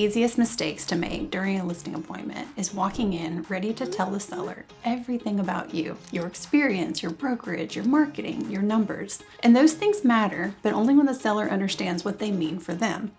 easiest mistakes to make during a listing appointment is walking in ready to tell the seller everything about you, your experience, your brokerage, your marketing, your numbers. And those things matter, but only when the seller understands what they mean for them.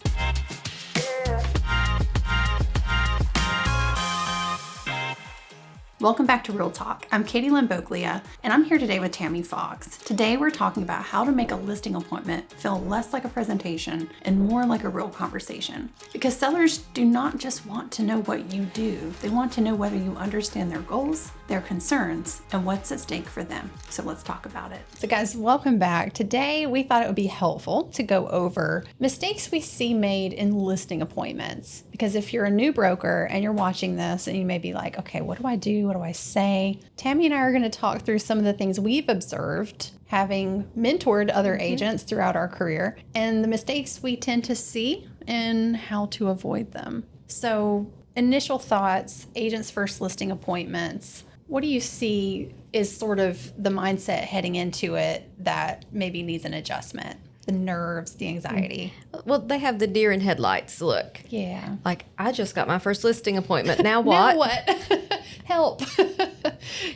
Welcome back to Real Talk. I'm Katie Lynn Boglia, and I'm here today with Tami Fox. Today we're talking about how to make a listing appointment feel less like a presentation and more like a real conversation. Because sellers do not just want to know what you do, they want to know whether you understand their goals, their concerns, and what's at stake for them. So let's talk about it. So guys, welcome back. Today we thought it would be helpful to go over mistakes we see made in listing appointments. Because if you're a new broker and you're watching this and you may be like, okay, what do I do? What do I say? Tami and I are going to talk through some of the things we've observed having mentored other agents throughout our career and the mistakes we tend to see and how to avoid them. So initial thoughts, agents' first listing appointments. What do you see is sort of the mindset heading into it that maybe needs an adjustment? The nerves, the anxiety. Well, they have the deer in headlights look. Yeah. Like, I just got my first listing appointment. Now what? Now what? Help.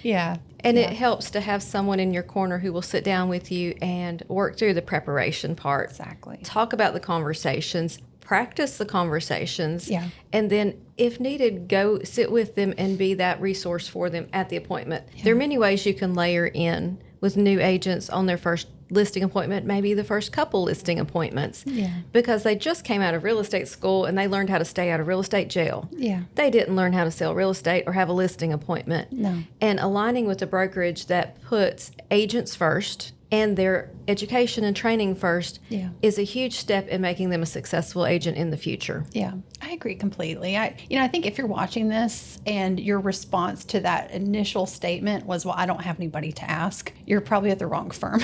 Yeah. And it helps to have someone in your corner who will sit down with you and work through the preparation part. Exactly. Talk about the conversations, practice the conversations. Yeah. And then, if needed, go sit with them and be that resource for them at the appointment. Yeah. There are many ways you can layer in with new agents on their first listing appointment, maybe the first couple listing appointments, because they just came out of real estate school and they learned how to stay out of real estate jail. Yeah. They didn't learn how to sell real estate or have a listing appointment. No. And aligning with a brokerage that puts agents first and their education and training first is a huge step in making them a successful agent in the future. Yeah, I agree completely. I think if you're watching this and your response to that initial statement was, well, I don't have anybody to ask, you're probably at the wrong firm.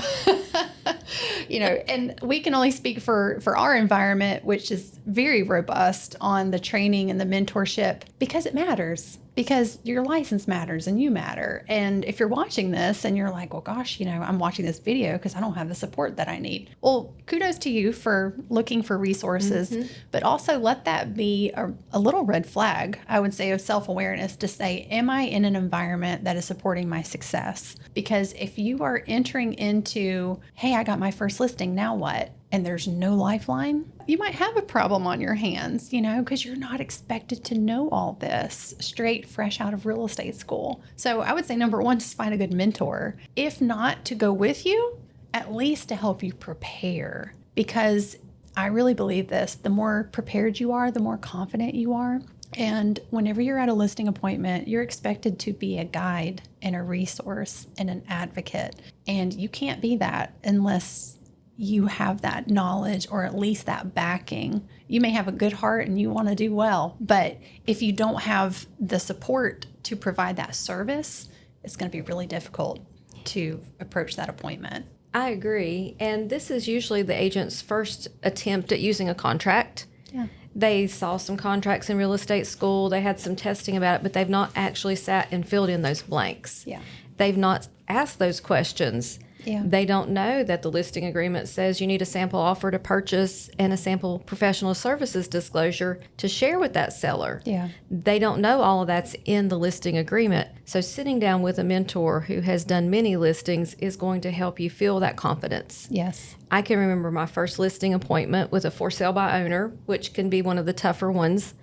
And we can only speak for our environment, which is very robust on the training and the mentorship, because it matters. Because your license matters and you matter. And if you're watching this and you're like, well, gosh, I'm watching this video because I don't have the support that I need. Well, kudos to you for looking for resources, but also let that be a little red flag, I would say, of self-awareness to say, am I in an environment that is supporting my success? Because if you are entering into, hey, I got my first listing, now what? And there's no lifeline, you might have a problem on your hands, because you're not expected to know all this straight, fresh out of real estate school. So I would say, number one, just find a good mentor. If not to go with you, at least to help you prepare. Because I really believe this, the more prepared you are, the more confident you are. And whenever you're at a listing appointment, you're expected to be a guide and a resource and an advocate. And you can't be that unless you have that knowledge or at least that backing. You may have a good heart and you want to do well, but if you don't have the support to provide that service, it's going to be really difficult to approach that appointment. I agree. And this is usually the agent's first attempt at using a contract. Yeah. They saw some contracts in real estate school. They had some testing about it, but they've not actually sat and filled in those blanks. Yeah. They've not asked those questions. Yeah. They don't know that the listing agreement says you need a sample offer to purchase and a sample professional services disclosure to share with that seller. Yeah. They don't know all of that's in the listing agreement. So sitting down with a mentor who has done many listings is going to help you feel that confidence. Yes. I can remember my first listing appointment with a for sale by owner, which can be one of the tougher ones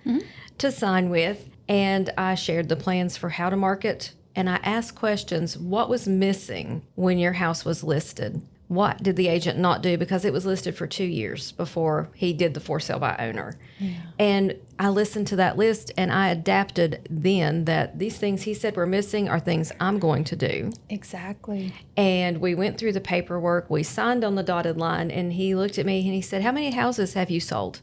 to sign with. And I shared the plans for how to market. And I asked questions, what was missing when your house was listed? What did the agent not do? Because it was listed for 2 years before he did the for sale by owner. Yeah. And I listened to that list and I adapted then that these things he said were missing are things I'm going to do. Exactly. And we went through the paperwork. We signed on the dotted line and he looked at me and he said, how many houses have you sold?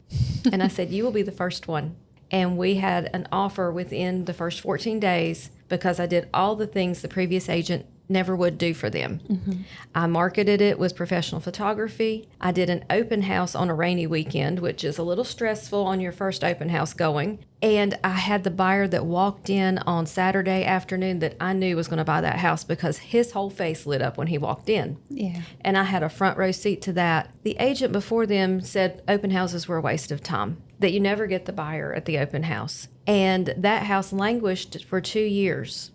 And I said, you will be the first one. And we had an offer within the first 14 days because I did all the things the previous agent never would do for them. Mm-hmm. I marketed it with professional photography. I did an open house on a rainy weekend, which is a little stressful on your first open house going. And I had the buyer that walked in on Saturday afternoon that I knew was going to buy that house because his whole face lit up when he walked in. Yeah. And I had a front row seat to that. The agent before them said open houses were a waste of time. that you never get the buyer at the open house. And that house languished for 2 years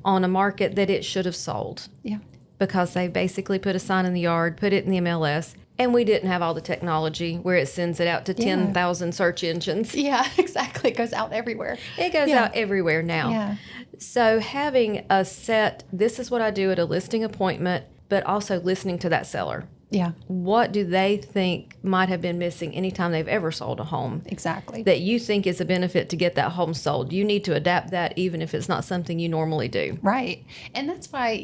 on a market that it should have sold. Yeah. Because they basically put a sign in the yard, put it in the MLS, and we didn't have all the technology where it sends it out to 10,000 search engines. Yeah, exactly. It goes out everywhere. It goes out everywhere now. Yeah. So having a set, this is what I do at a listing appointment, but also listening to that seller. Yeah, What do they think might have been missing anytime they've ever sold a home exactly. that you think is a benefit to get that home sold? You need to adapt that even if it's not something you normally do. Right. And that's why,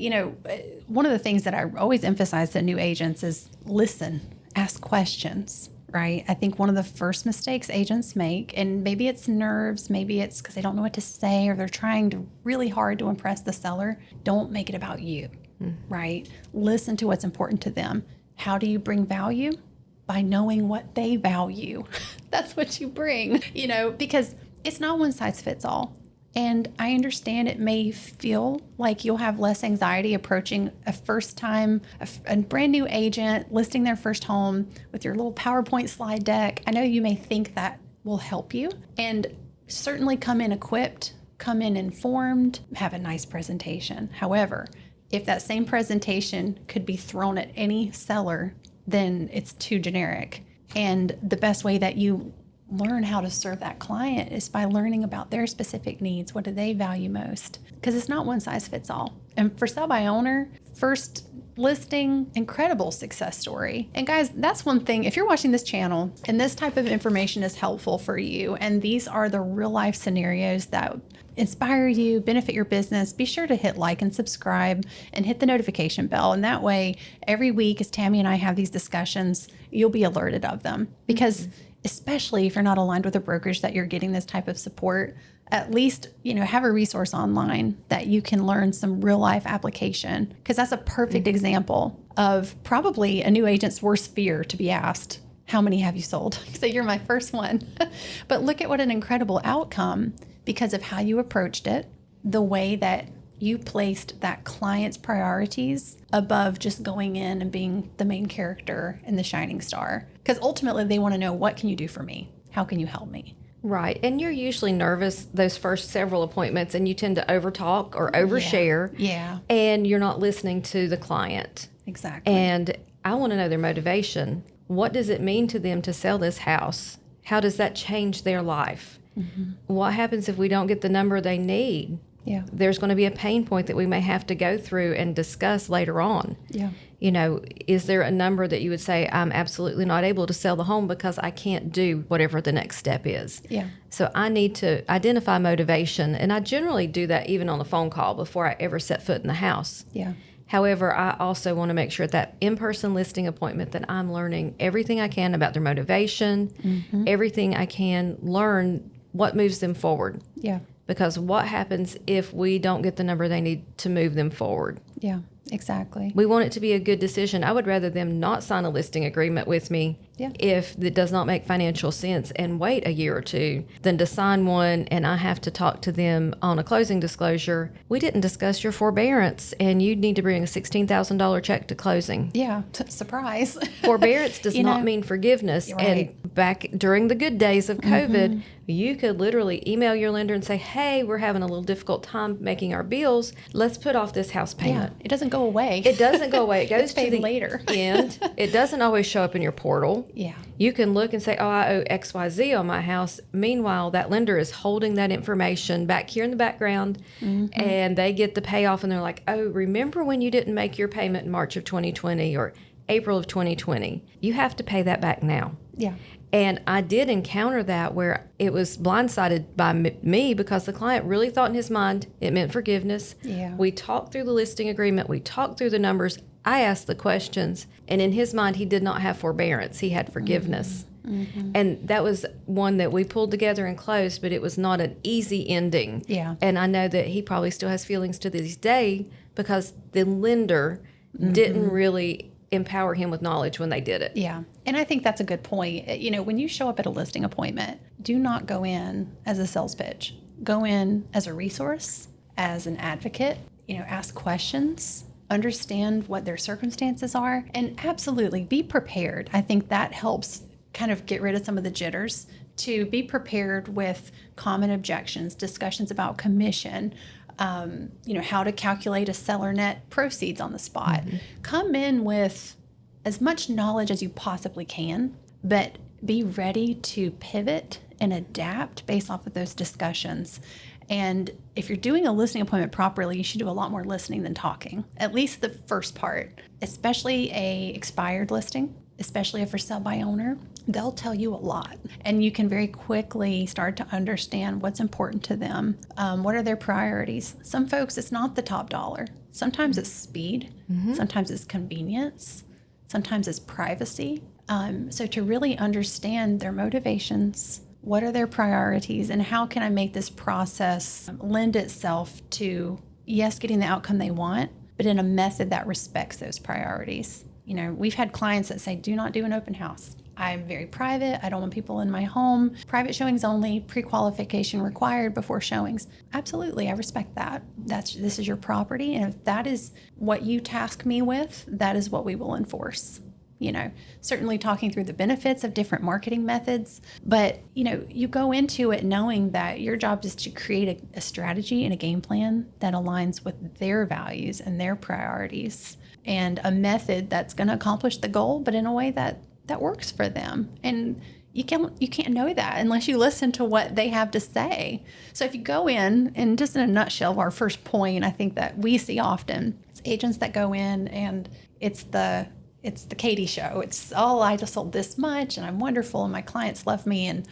one of the things that I always emphasize to new agents is listen, ask questions, right? I think one of the first mistakes agents make, and maybe it's nerves, maybe it's because they don't know what to say or they're trying really hard to impress the seller. Don't make it about you, right? Listen to what's important to them. How do you bring value? By knowing what they value. That's what you bring, because it's not one size fits all. And I understand it may feel like you'll have less anxiety approaching a first time, a brand new agent listing their first home with your little PowerPoint slide deck. I know you may think that will help you, and certainly come in equipped, come in informed, have a nice presentation. However, if that same presentation could be thrown at any seller, then it's too generic. And the best way that you learn how to serve that client is by learning about their specific needs. What do they value most? Because it's not one size fits all. And for sell by owner, first listing, incredible success story. And guys, that's one thing. If you're watching this channel and this type of information is helpful for you, and these are the real life scenarios that inspire you, benefit your business, be sure to hit like and subscribe and hit the notification bell. And that way, every week as Tami and I have these discussions, you'll be alerted of them. Because especially if you're not aligned with a brokerage that you're getting this type of support, at least, have a resource online that you can learn some real life application. Because that's a perfect example of probably a new agent's worst fear to be asked, how many have you sold? So you're my first one. But look at what an incredible outcome because of how you approached it, the way that you placed that client's priorities above just going in and being the main character and the shining star. Because ultimately they want to know, what can you do for me? How can you help me? Right. And you're usually nervous those first several appointments, and you tend to overtalk or overshare. Yeah. And you're not listening to the client. Exactly. And I want to know their motivation. What does it mean to them to sell this house? How does that change their life? What happens if we don't get the number they need? Yeah. There's going to be a pain point that we may have to go through and discuss later on. Yeah. Is there a number that you would say, I'm absolutely not able to sell the home because I can't do whatever the next step is? Yeah. So I need to identify motivation, and I generally do that even on the phone call before I ever set foot in the house. Yeah. However, I also want to make sure that in-person listing appointment that I'm learning everything I can about their motivation, everything I can learn what moves them forward. Yeah. Because what happens if we don't get the number they need to move them forward? Yeah. Exactly. We want it to be a good decision. I would rather them not sign a listing agreement with me if it does not make financial sense and wait a year or two than to sign one and I have to talk to them on a closing disclosure. We didn't discuss your forbearance and you need to bring a $16,000 check to closing. Yeah. Surprise. Forbearance does not mean forgiveness. Right. And back during the good days of COVID, you could literally email your lender and say, hey, we're having a little difficult time making our bills. Let's put off this house payment. It doesn't go away. It doesn't go away. It goes It's to paid the later. end. It doesn't always show up in your portal. Yeah. You can look and say, oh, I owe XYZ on my house. Meanwhile, that lender is holding that information back here in the background, and they get the payoff, and they're like, oh, remember when you didn't make your payment in March of 2020 or April of 2020? You have to pay that back now. Yeah. And I did encounter that where it was blindsided by me because the client really thought in his mind it meant forgiveness. Yeah. We talked through the listing agreement. We talked through the numbers. I asked the questions. And in his mind, he did not have forbearance. He had forgiveness. And that was one that we pulled together and closed, but it was not an easy ending. Yeah. And I know that he probably still has feelings to this day because the lender didn't really empower him with knowledge when they did it. Yeah. And I think that's a good point. When you show up at a listing appointment, do not go in as a sales pitch. Go in as a resource, as an advocate, ask questions, understand what their circumstances are, and absolutely be prepared. I think that helps kind of get rid of some of the jitters to be prepared with common objections, discussions about commission, how to calculate a seller net proceeds on the spot. Come in with as much knowledge as you possibly can, but be ready to pivot and adapt based off of those discussions. And if you're doing a listing appointment properly, you should do a lot more listening than talking, at least the first part, especially a expired listing, especially if for sale by owner. They'll tell you a lot, and you can very quickly start to understand what's important to them. What are their priorities? Some folks, it's not the top dollar. Sometimes it's speed. Sometimes it's convenience. Sometimes it's privacy. So to really understand their motivations, what are their priorities, and how can I make this process lend itself to, yes, getting the outcome they want, but in a method that respects those priorities. We've had clients that say, do not do an open house. I'm very private. I don't want people in my home. Private showings only, pre-qualification required before showings. Absolutely, I respect that. This is your property, and if that is what you task me with, that is what we will enforce. Certainly talking through the benefits of different marketing methods, but you go into it knowing that your job is to create a strategy and a game plan that aligns with their values and their priorities, and a method that's going to accomplish the goal, but in a way that works for them. And you can't know that unless you listen to what they have to say. So if you go in, and just in a nutshell, our first point, I think that we see often, it's agents that go in and it's the Katie show. It's, I just sold this much and I'm wonderful and my clients love me, and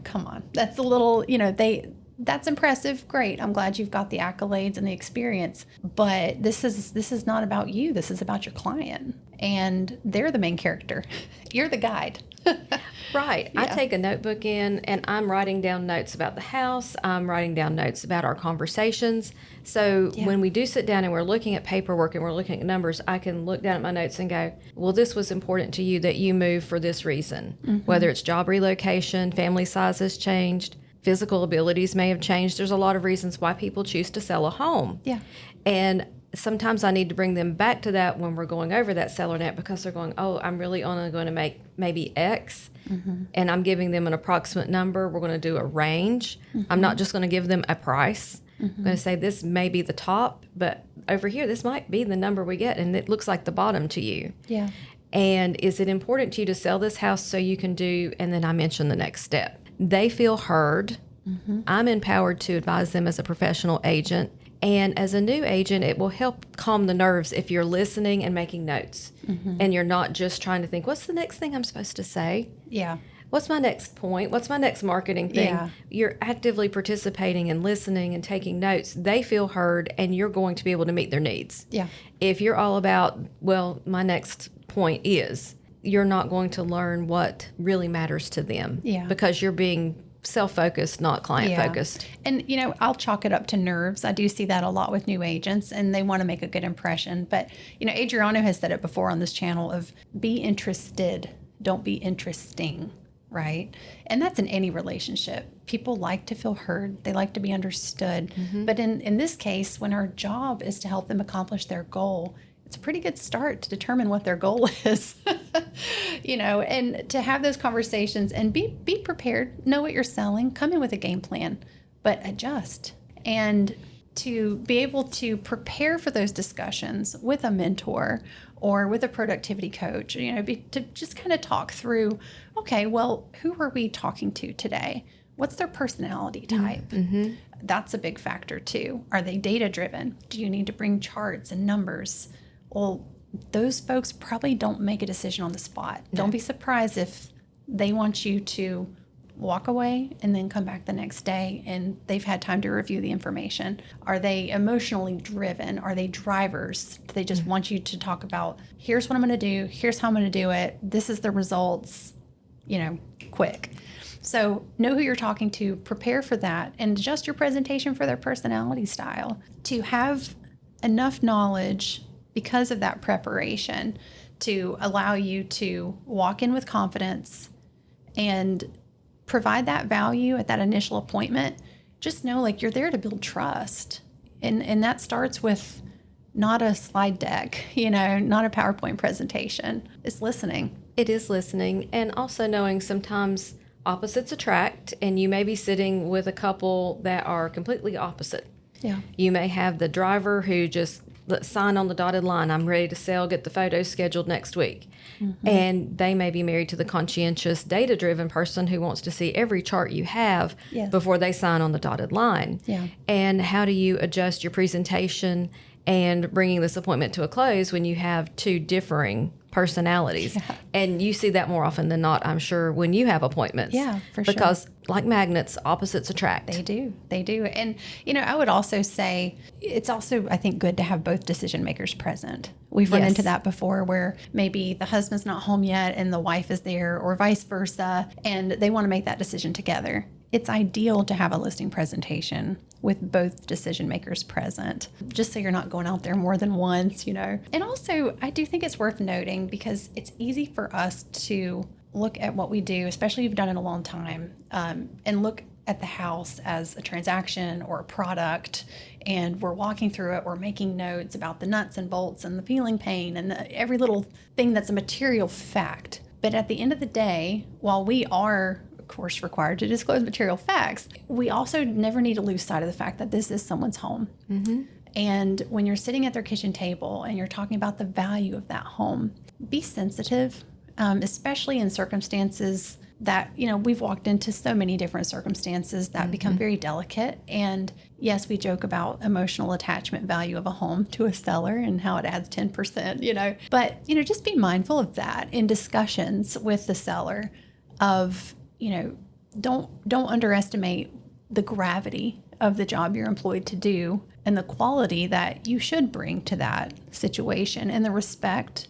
come on. That's a little, that's impressive. Great. I'm glad you've got the accolades and the experience, but this is not about you. This is about your client, and they're the main character. You're the guide. Right. Yeah. I take a notebook in and I'm writing down notes about the house. I'm writing down notes about our conversations. So when we do sit down and we're looking at paperwork and we're looking at numbers, I can look down at my notes and go, well, this was important to you that you move for this reason. Whether it's job relocation, family size has changed, physical abilities may have changed. There's a lot of reasons why people choose to sell a home. Yeah. And sometimes I need to bring them back to that when we're going over that seller net, because they're going, I'm really only going to make maybe X, and I'm giving them an approximate number. We're going to do a range. I'm not just going to give them a price. I'm going to say this may be the top, but over here, this might be the number we get, and it looks like the bottom to you. Yeah. And is it important to you to sell this house so you can do, and then I mention the next step. They feel heard. I'm empowered to advise them as a professional agent. And as a new agent, it will help calm the nerves if you're listening and making notes. And you're not just trying to think, what's the next thing I'm supposed to say? Yeah. What's my next point? What's my next marketing thing? Yeah. You're actively participating and listening and taking notes. They feel heard, and you're going to be able to meet their needs. Yeah. If you're all about, well, my next point is, you're not going to learn what really matters to them. Yeah. Because you're being self-focused, not client-focused. And, I'll chalk it up to nerves. I do see that a lot with new agents, and they want to make a good impression. But, Adriano has said it before on this channel of be interested, don't be interesting, right? And that's in any relationship. People like to feel heard. They like to be understood. But in this case, when our job is to help them accomplish their goal, it's a pretty good start to determine what their goal is, and to have those conversations and be prepared, know what you're selling, come in with a game plan, but adjust. And to be able to prepare for those discussions with a mentor or with a productivity coach, to just kind of talk through, okay, well, who are we talking to today? What's their personality type? That's a big factor too. Are they data driven? Do you need to bring charts and numbers? Well, those folks probably don't make a decision on the spot. No. Don't be surprised if they want you to walk away and then come back the next day and they've had time to review the information. Are they emotionally driven? Are they drivers? Do they just want you to talk about, here's what I'm going to do, here's how I'm going to do it, this is the results, quick. So know who you're talking to, prepare for that, and adjust your presentation for their personality style. To have enough knowledge because of that preparation to allow you to walk in with confidence and provide that value at that initial appointment, just know you're there to build trust. And that starts with not a slide deck, not a PowerPoint presentation. It's listening. It is listening, and also knowing sometimes opposites attract, and you may be sitting with a couple that are completely opposite. Yeah. You may have the driver who just, let's sign on the dotted line. I'm ready to sell, get the photos scheduled next week. And they may be married to the conscientious, data-driven person who wants to see every chart you have Yes. before they sign on the dotted line. Yeah. And how do you adjust your presentation and bringing this appointment to a close when you have two differing personalities? Yeah. And you see that more often than not, I'm sure, when you have appointments. Yeah, for sure. Because like magnets, opposites attract. They do. They do. And, I would also say it's also, I think, good to have both decision makers present. We've run Yes. into that before where maybe the husband's not home yet and the wife is there, or vice versa, and they want to make that decision together. It's ideal to have a listing presentation with both decision makers present, just so you're not going out there more than once, And also, I do think it's worth noting, because it's easy for us to look at what we do, especially if you've done it a long time, and look at the house as a transaction or a product, and we're walking through it, we're making notes about the nuts and bolts and the peeling pain and every little thing that's a material fact. But at the end of the day, while we are, of course, required to disclose material facts, we also never need to lose sight of the fact that this is someone's home. And when you're sitting at their kitchen table and you're talking about the value of that home, be sensitive, especially in circumstances that, we've walked into so many different circumstances that become very delicate. And yes, we joke about emotional attachment value of a home to a seller and how it adds 10%, but, just be mindful of that in discussions with the seller of, don't underestimate the gravity of the job you're employed to do and the quality that you should bring to that situation and the respect,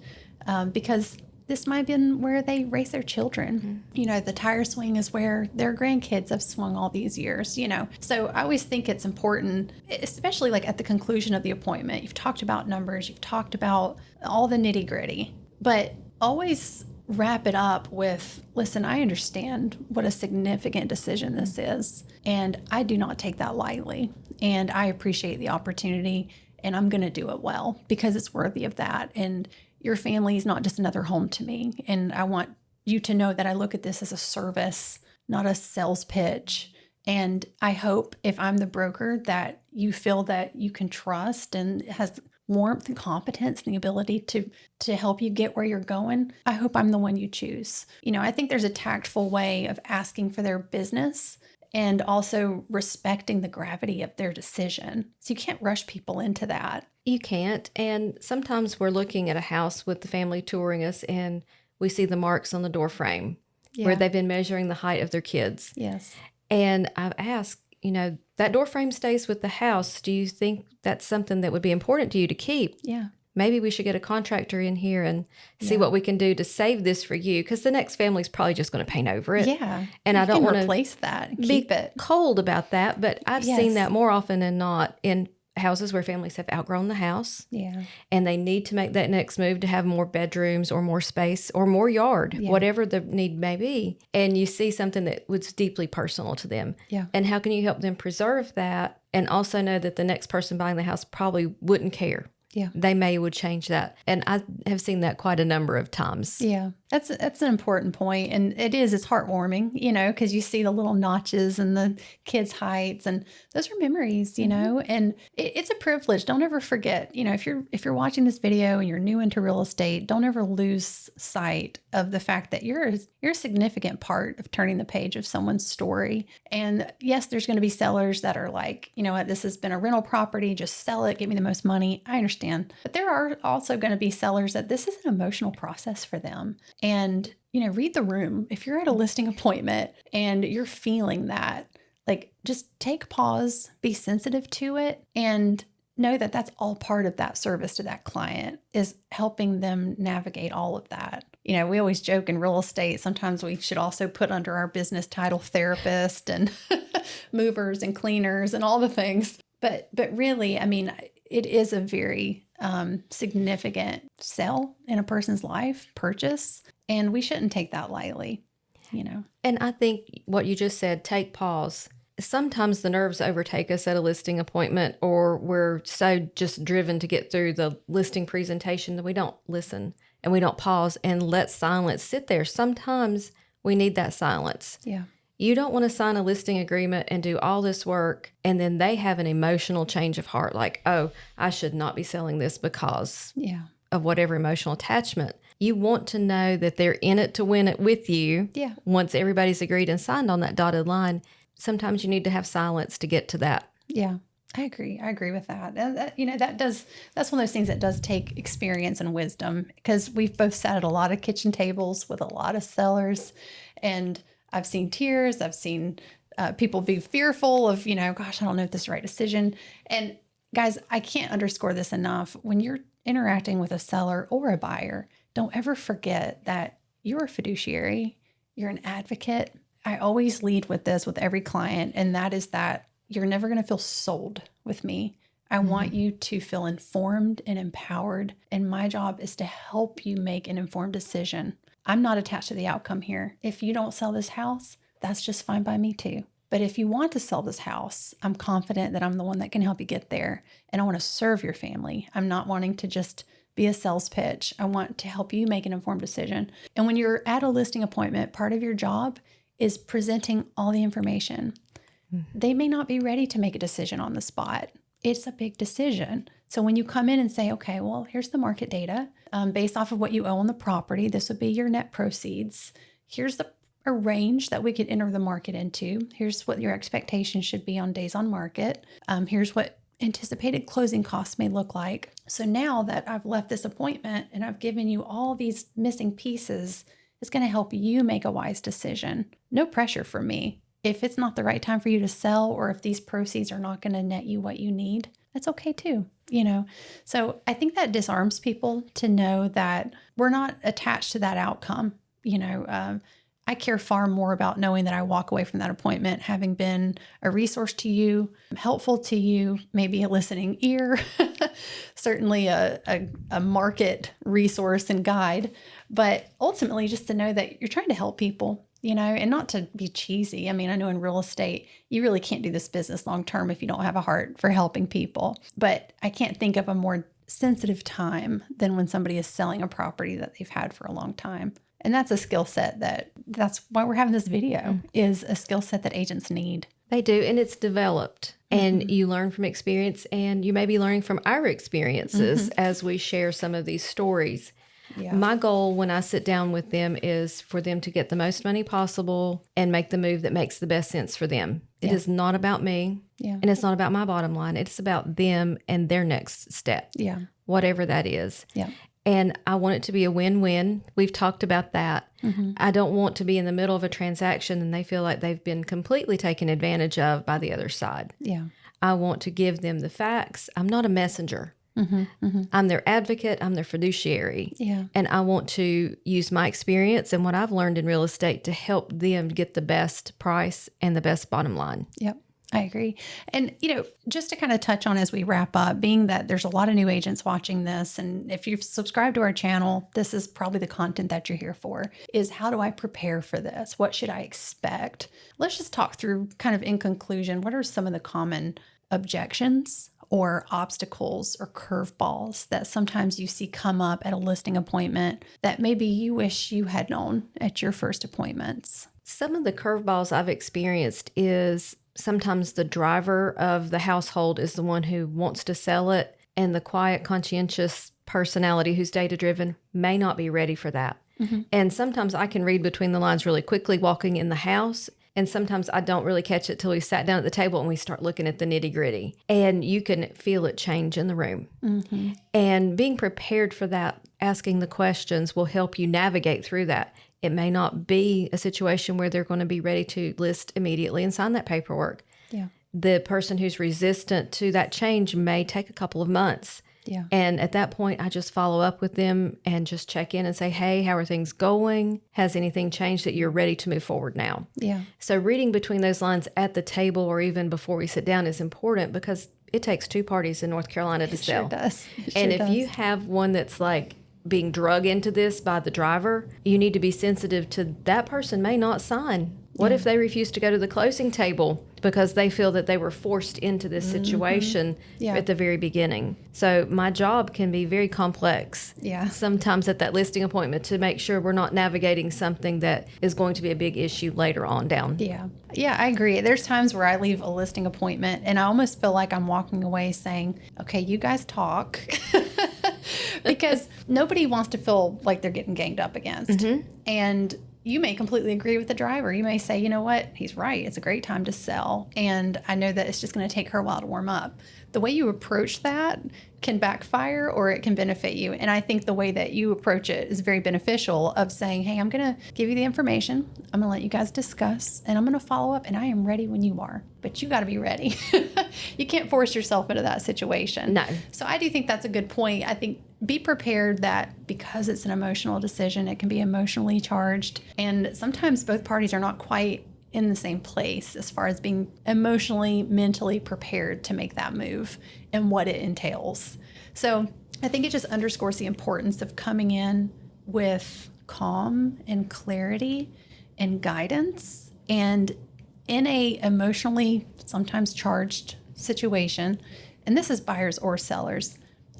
because this might have been where they raise their children. The tire swing is where their grandkids have swung all these years, So I always think it's important, especially like at the conclusion of the appointment. You've talked about numbers, you've talked about all the nitty gritty, but always wrap it up with, listen, I understand what a significant decision this is, and I do not take that lightly, and I appreciate the opportunity, and I'm going to do it well because it's worthy of that. And your family is not just another home to me. And I want you to know that I look at this as a service, not a sales pitch. And I hope if I'm the broker that you feel that you can trust and has warmth and competence and the ability to help you get where you're going. I hope I'm the one you choose. I think there's a tactful way of asking for their business and also respecting the gravity of their decision. So you can't rush people into that. You can't. And sometimes we're looking at a house with the family touring us and we see the marks on the door frame where they've been measuring the height of their kids. Yes. And I've asked, that door frame stays with the house. Do you think that's something that would be important to you to keep? Yeah. Maybe we should get a contractor in here and see what we can do to save this for you, because the next family's probably just going to paint over it. Yeah. And I don't want to replace that. be Keep it cold about that, but I've seen that more often than not in houses where families have outgrown the house. Yeah. And they need to make that next move to have more bedrooms or more space or more yard, whatever the need may be. And you see something that was deeply personal to them. Yeah. And how can you help them preserve that and also know that the next person buying the house probably wouldn't care? Yeah. They would change that. And I have seen that quite a number of times. Yeah. That's an important point. And it's heartwarming, because you see the little notches and the kids' heights, and those are memories, and it's a privilege. Don't ever forget, if you're watching this video and you're new into real estate, don't ever lose sight of the fact that you're a significant part of turning the page of someone's story. And yes, there's going to be sellers that are like, what, this has been a rental property, just sell it, get me the most money. I understand. But there are also going to be sellers that this is an emotional process for them. And, read the room. If you're at a listing appointment and you're feeling that, like, just take pause, be sensitive to it, and know that that's all part of that service to that client, is helping them navigate all of that. We always joke in real estate, sometimes we should also put under our business title therapist and movers and cleaners and all the things. But really, it is a very significant sell in a person's life, purchase, and we shouldn't take that lightly, And I think what you just said, take pause. Sometimes the nerves overtake us at a listing appointment, or we're so just driven to get through the listing presentation that we don't listen and we don't pause and let silence sit there. Sometimes We need that silence. Yeah. You don't want to sign a listing agreement and do all this work, and then they have an emotional change of heart, like, oh, I should not be selling this because of whatever emotional attachment. You want to know that they're in it to win it with you. Yeah. Once everybody's agreed and signed on that dotted line, sometimes you need to have silence to get to that. Yeah. I agree. I agree with that. And that, that's one of those things that does take experience and wisdom, because we've both sat at a lot of kitchen tables with a lot of sellers, and I've seen tears. I've seen people be fearful of, gosh, I don't know if this is the right decision. And guys, I can't underscore this enough. When you're interacting with a seller or a buyer, don't ever forget that you're a fiduciary. You're an advocate. I always lead with this with every client, and that is that you're never going to feel sold with me. I want you to feel informed and empowered, and my job is to help you make an informed decision. I'm not attached to the outcome here. If you don't sell this house, that's just fine by me too. But if you want to sell this house, I'm confident that I'm the one that can help you get there, and I want to serve your family. I'm not wanting to just be a sales pitch. I want to help you make an informed decision. And when you're at a listing appointment, part of your job is presenting all the information. They may not be ready to make a decision on the spot. It's a big decision. So when you come in and say, okay, well, here's the market data based off of what you owe on the property, this would be your net proceeds. Here's a range that we could enter the market into. Here's what your expectations should be on days on market. Here's what anticipated closing costs may look like. So now that I've left this appointment and I've given you all these missing pieces, it's going to help you make a wise decision. No pressure for me. If it's not the right time for you to sell, or if these proceeds are not going to net you what you need, that's okay too, So I think that disarms people to know that we're not attached to that outcome. I care far more about knowing that I walk away from that appointment having been a resource to you, helpful to you, maybe a listening ear, certainly a market resource and guide, but ultimately just to know that you're trying to help people. And not to be cheesy. I mean, I know in real estate, you really can't do this business long term if you don't have a heart for helping people. But I can't think of a more sensitive time than when somebody is selling a property that they've had for a long time. And that's a skill set that's why we're having this video, is a skill set that agents need. They do, and it's developed. And you learn from experience, and you may be learning from our experiences as we share some of these stories. Yeah. My goal when I sit down with them is for them to get the most money possible and make the move that makes the best sense for them. It is not about me, and it's not about my bottom line. It's about them and their next step, whatever that is. Yeah. And I want it to be a win-win. We've talked about that. I don't want to be in the middle of a transaction and they feel like they've been completely taken advantage of by the other side. Yeah. I want to give them the facts. I'm not a messenger. I'm their advocate. I'm their fiduciary. Yeah. And I want to use my experience and what I've learned in real estate to help them get the best price and the best bottom line. Yep. I agree. And, just to kind of touch on as we wrap up, being that there's a lot of new agents watching this, and if you've subscribed to our channel, this is probably the content that you're here for, is how do I prepare for this? What should I expect? Let's just talk through kind of in conclusion, what are some of the common objections or obstacles or curveballs that sometimes you see come up at a listing appointment that maybe you wish you had known at your first appointments? Some of the curveballs I've experienced is sometimes the driver of the household is the one who wants to sell it, and the quiet, conscientious personality who's data-driven may not be ready for that. And sometimes I can read between the lines really quickly walking in the house, and sometimes I don't really catch it till we sat down at the table and we start looking at the nitty-gritty. And you can feel it change in the room. And being prepared for that, asking the questions, will help you navigate through that. It may not be a situation where they're going to be ready to list immediately and sign that paperwork. Yeah. The person who's resistant to that change may take a couple of months. Yeah. And at that point, I just follow up with them and just check in and say, hey, how are things going? Has anything changed that you're ready to move forward now? Yeah. So reading between those lines at the table or even before we sit down is important, because it takes two parties in North Carolina to sell. It sure does. And if you have one that's like being drug into this by the driver, you need to be sensitive to that person may not sign. What if they refuse to go to the closing table? because they feel that they were forced into this situation Yeah. at the very beginning. So my job can be very complex Yeah. sometimes at that listing appointment to make sure we're not navigating something that is going to be a big issue later on down. Yeah. Yeah, I agree. There's times where I leave a listing appointment and I almost feel like I'm walking away saying, okay, you guys talk. Because nobody wants to feel like they're getting ganged up against. And you may completely agree with the driver. You may say, you know what, he's right. It's a great time to sell. And I know that it's just going to take her a while to warm up. The way you approach that can backfire or it can benefit you. And I think the way that you approach it is very beneficial of saying, hey, I'm going to give you the information. I'm going to let you guys discuss and I'm going to follow up and I am ready when you are. But you got to be ready. You can't force yourself into that situation. No. So I do think that's a good point. I think be prepared that because it's an emotional decision, it can be emotionally charged. And sometimes both parties are not quite in the same place as far as being emotionally, mentally prepared to make that move and what it entails. So I think it just underscores the importance of coming in with calm and clarity and guidance. And in a emotionally sometimes charged situation, and this is buyers or sellers,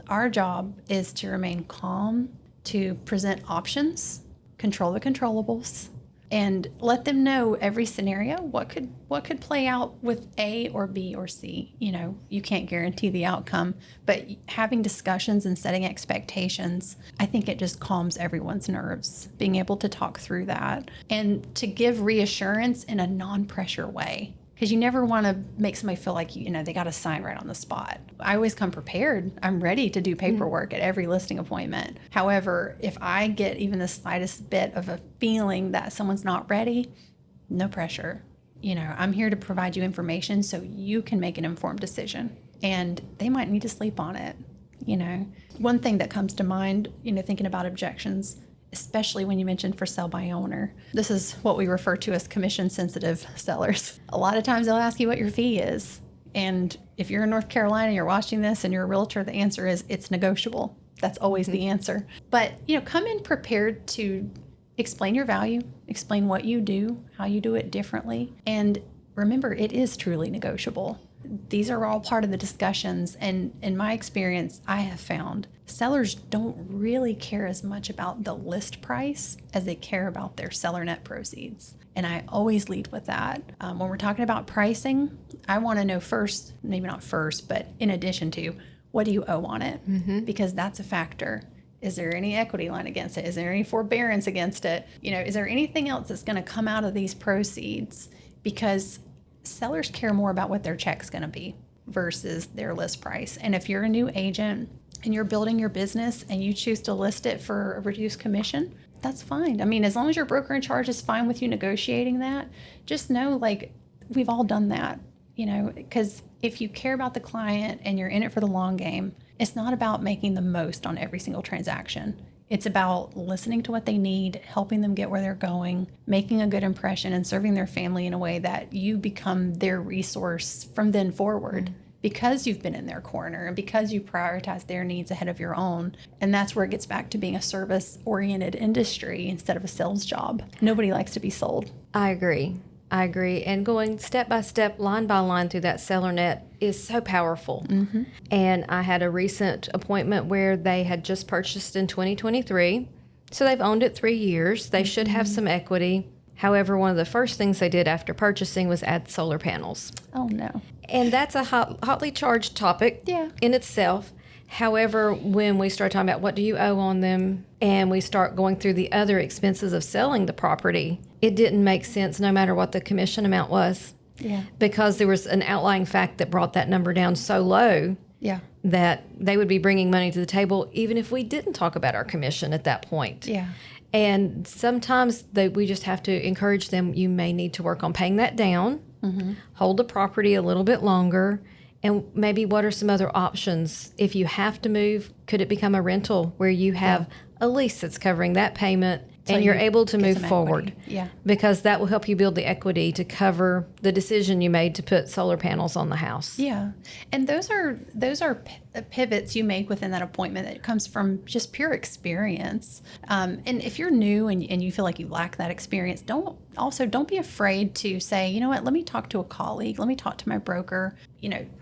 our job is to remain calm, to present options, control the controllables, and let them know every scenario, what could play out with A or B or C. You know, you can't guarantee the outcome, but having discussions and setting expectations, I think it just calms everyone's nerves, being able to talk through that and to give reassurance in a non-pressure way. Because you never want to make somebody feel like, you know, they got to sign right on the spot. I always come prepared. I'm ready to do paperwork at every listing appointment. However, if I get even the slightest bit of a feeling that someone's not ready, no pressure. You know, I'm here to provide you information so you can make an informed decision. And they might need to sleep on it, you know. One thing that comes to mind, you know, thinking about objections, especially when you mentioned for sale by owner. This is what we refer to as commission sensitive sellers. A lot of times they'll ask you what your fee is. And if you're in North Carolina, you're watching this and you're a realtor, the answer is it's negotiable. That's always the answer. But, you know, come in prepared to explain your value, explain what you do, how you do it differently. And remember, it is truly negotiable. These are all part of the discussions. And in my experience, I have found sellers don't really care as much about the list price as they care about their seller net proceeds. And I always lead with that. When we're talking about pricing, I want to know first, maybe not first, but in addition to, what do you owe on it? Because that's a factor. Is there any equity line against it? Is there any forbearance against it? You know, is there anything else that's going to come out of these proceeds? Because sellers care more about what their check's going to be versus their list price. And if you're a new agent and you're building your business and you choose to list it for a reduced commission, that's fine. I mean, as long as your broker in charge is fine with you negotiating that, just know, like, we've all done that, you know, because if you care about the client and you're in it for the long game, it's not about making the most on every single transaction. It's about listening to what they need, helping them get where they're going, making a good impression, and serving their family in a way that you become their resource from then forward because you've been in their corner and because you prioritize their needs ahead of your own. And that's where it gets back to being a service-oriented industry instead of a sales job. Nobody likes to be sold. I agree. And going step by step, line by line through that seller net is so powerful. And I had a recent appointment where they had just purchased in 2023. So they've owned it 3 years. They should have some equity. However, one of the first things they did after purchasing was add solar panels. Oh, no. And that's a hotly charged topic in itself. However, when we start talking about what do you owe on them and we start going through the other expenses of selling the property, it didn't make sense no matter what the commission amount was. Because there was an outlying fact that brought that number down so low that they would be bringing money to the table even if we didn't talk about our commission at that point. And sometimes we just have to encourage them, you may need to work on paying that down, hold the property a little bit longer, and maybe what are some other options? If you have to move, could it become a rental where you have a lease that's covering that payment and you're able to get move some forward. equity. Yeah. Because that will help you build the equity to cover the decision you made to put solar panels on the house. Yeah. And those are pivots you make within that appointment that comes from just pure experience. And if you're new and you feel like you lack that experience, don't be afraid to say, you know what, let me talk to a colleague. Let me talk to my broker.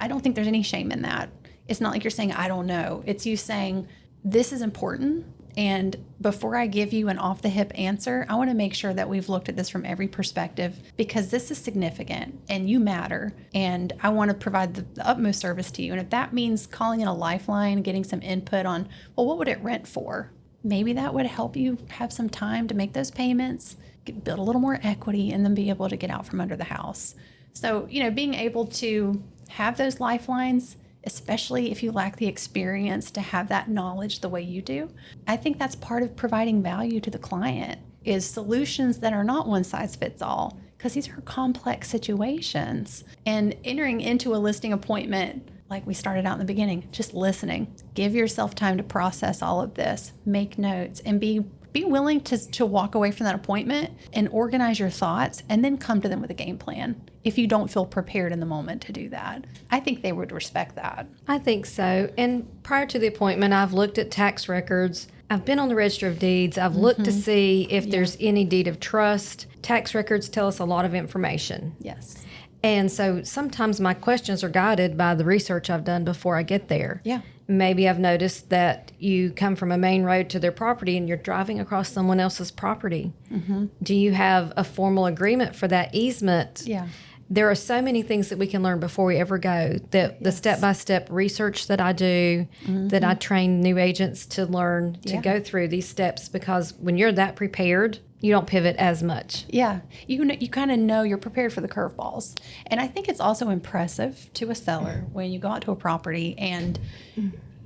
I don't think there's any shame in that. It's not like you're saying, I don't know. It's you saying, this is important. And before I give you an off-the-hip answer, I want to make sure that we've looked at this from every perspective, because this is significant and you matter. And I want to provide the utmost service to you. And if that means calling in a lifeline, getting some input on, well, what would it rent for? Maybe that would help you have some time to make those payments, build a little more equity, and then be able to get out from under the house. So, being able to have those lifelines, especially if you lack the experience to have that knowledge the way you do, I think that's part of providing value to the client, is solutions that are not one size fits all, because these are complex situations. And entering into a listing appointment, like we started out in the beginning, just listening. Give yourself time to process all of this, make notes, and be willing to walk away from that appointment and organize your thoughts, and then come to them with a game plan if you don't feel prepared in the moment to do that. I think they would respect that. I think so. And prior to the appointment, I've looked at tax records. I've been on the Register of Deeds. I've looked to see if there's any deed of trust. Tax records tell us a lot of information. Yes. And so sometimes my questions are guided by the research I've done before I get there. Yeah. Maybe I've noticed that you come from a main road to their property and you're driving across someone else's property. Mm-hmm. Do you have a formal agreement for that easement? Yeah. There are so many things that we can learn before we ever go. The step-by-step research that I do, that I train new agents to learn to go through these steps, because when you're that prepared, you don't pivot as much. Yeah. You kind of know you're prepared for the curveballs. And I think it's also impressive to a seller when you go out to a property and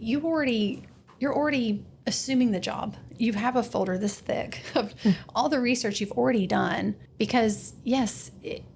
you're already assuming the job. You have a folder this thick of all the research you've already done, because yes,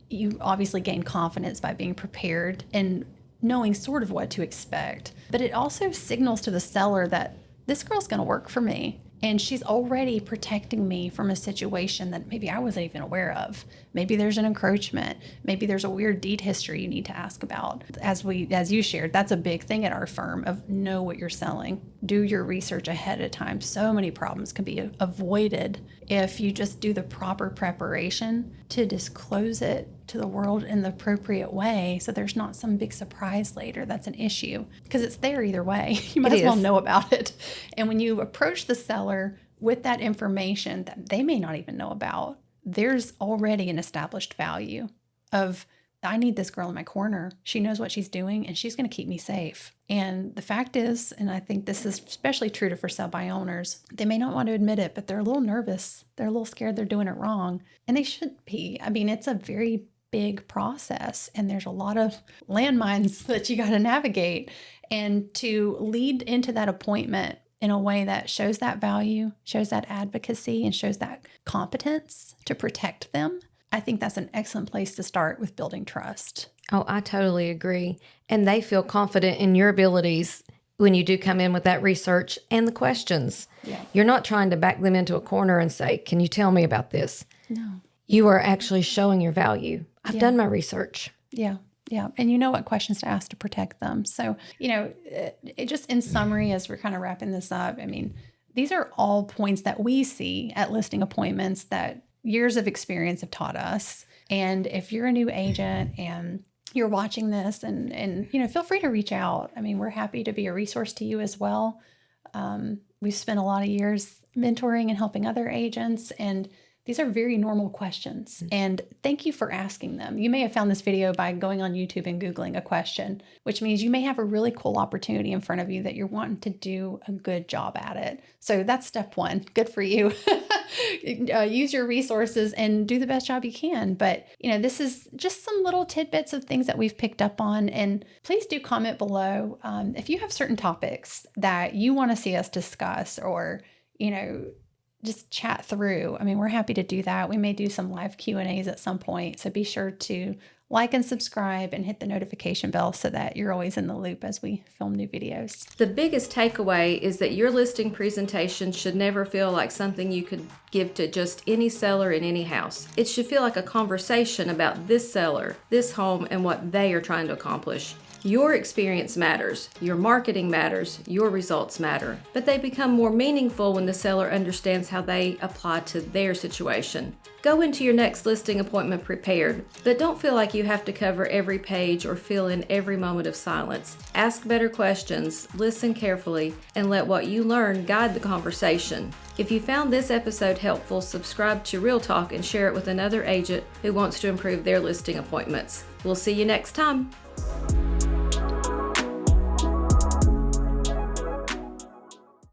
you obviously gain confidence by being prepared and knowing sort of what to expect. But it also signals to the seller that this girl's going to work for me. And she's already protecting me from a situation that maybe I wasn't even aware of. Maybe there's an encroachment. Maybe there's a weird deed history you need to ask about. As you shared, that's a big thing at our firm, of know what you're selling. Do your research ahead of time. So many problems can be avoided if you just do the proper preparation to disclose it to the world in the appropriate way, so there's not some big surprise later that's an issue, because it's there either way. You might as well know about it. And when you approach the seller with that information that they may not even know about, there's already an established value of, I need this girl in my corner. She knows what she's doing and she's going to keep me safe. And the fact is, and I think this is especially true for sell-by owners, they may not want to admit it, but they're a little nervous. They're a little scared they're doing it wrong. And they should be. I mean, it's a very big process and there's a lot of landmines that you got to navigate. And to lead into that appointment in a way that shows that value, shows that advocacy, and shows that competence to protect them, I think that's an excellent place to start with building trust. Oh, I totally agree. And they feel confident in your abilities when you do come in with that research and the questions. Yeah. You're not trying to back them into a corner and say, can you tell me about this? No. You are actually showing your value. I've done my research. Yeah. Yeah. And you know what questions to ask to protect them. So, it just in summary, as we're kind of wrapping this up, I mean, these are all points that we see at listing appointments that years of experience have taught us. And if you're a new agent and you're watching this and feel free to reach out. I mean, we're happy to be a resource to you as well. We've spent a lot of years mentoring and helping other agents, and these are very normal questions, and thank you for asking them. You may have found this video by going on YouTube and Googling a question, which means you may have a really cool opportunity in front of you that you're wanting to do a good job at it. So that's step one. Good for you. Use your resources and do the best job you can. But, this is just some little tidbits of things that we've picked up on. And please do comment below if you have certain topics that you want to see us discuss or, just chat through. I mean, we're happy to do that. We may do some live Q&As at some point. So be sure to like and subscribe and hit the notification bell so that you're always in the loop as we film new videos. The biggest takeaway is that your listing presentation should never feel like something you could give to just any seller in any house. It should feel like a conversation about this seller, this home, and what they are trying to accomplish. Your experience matters, your marketing matters, your results matter, but they become more meaningful when the seller understands how they apply to their situation. Go into your next listing appointment prepared, but don't feel like you have to cover every page or fill in every moment of silence. Ask better questions, listen carefully, and let what you learn guide the conversation. If you found this episode helpful, subscribe to Real Talk and share it with another agent who wants to improve their listing appointments. We'll see you next time.